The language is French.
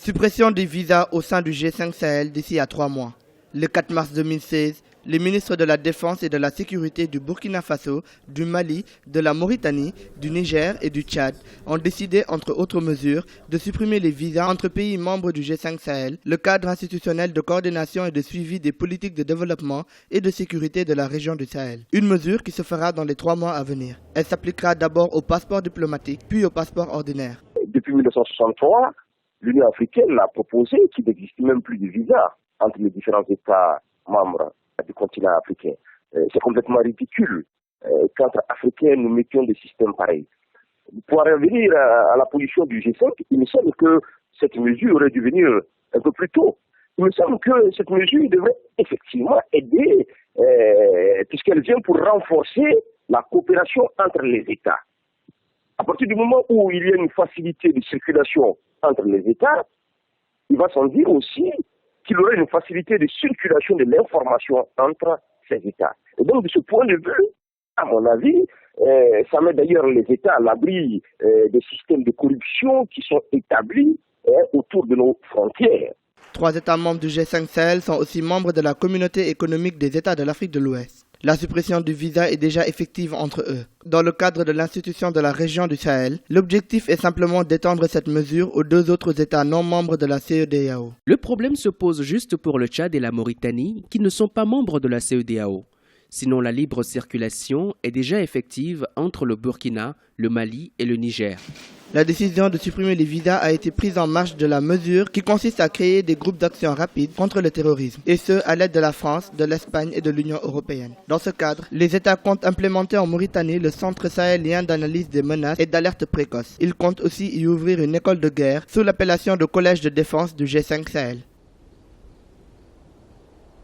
Suppression des visas au sein du G5 Sahel d'ici à 3 mois. Le 4 mars 2016, les ministres de la Défense et de la Sécurité du Burkina Faso, du Mali, de la Mauritanie, du Niger et du Tchad ont décidé, entre autres mesures, de supprimer les visas entre pays membres du G5 Sahel, le cadre institutionnel de coordination et de suivi des politiques de développement et de sécurité de la région du Sahel. Une mesure qui se fera dans les 3 mois à venir. Elle s'appliquera d'abord au passeport diplomatique, puis au passeport ordinaire. Depuis 1963, l'Union africaine a proposé qu'il n'existe même plus de visa entre les différents États membres du continent africain. C'est complètement ridicule qu'entre Africains nous mettions des systèmes pareils. Pour revenir à la position du G5, il me semble que cette mesure aurait dû venir un peu plus tôt. Il me semble que cette mesure devrait effectivement aider, puisqu'elle vient pour renforcer la coopération entre les États. À partir du moment où il y a une facilité de circulation entre les États, il va sans dire aussi qu'il y aurait une facilité de circulation de l'information entre ces États. Et donc, de ce point de vue, à mon avis, ça met d'ailleurs les États à l'abri des systèmes de corruption qui sont établis autour de nos frontières. 3 États membres du G5 Sahel sont aussi membres de la communauté économique des États de l'Afrique de l'Ouest. La suppression du visa est déjà effective entre eux. Dans le cadre de l'institution de la région du Sahel, l'objectif est simplement d'étendre cette mesure aux 2 autres États non membres de la CEDEAO. Le problème se pose juste pour le Tchad et la Mauritanie, qui ne sont pas membres de la CEDEAO. Sinon, la libre circulation est déjà effective entre le Burkina, le Mali et le Niger. La décision de supprimer les visas a été prise en marge de la mesure qui consiste à créer des groupes d'action rapides contre le terrorisme, et ce, à l'aide de la France, de l'Espagne et de l'Union européenne. Dans ce cadre, les États comptent implémenter en Mauritanie le Centre sahélien d'analyse des menaces et d'alerte précoce. Ils comptent aussi y ouvrir une école de guerre sous l'appellation de Collège de défense du G5 Sahel.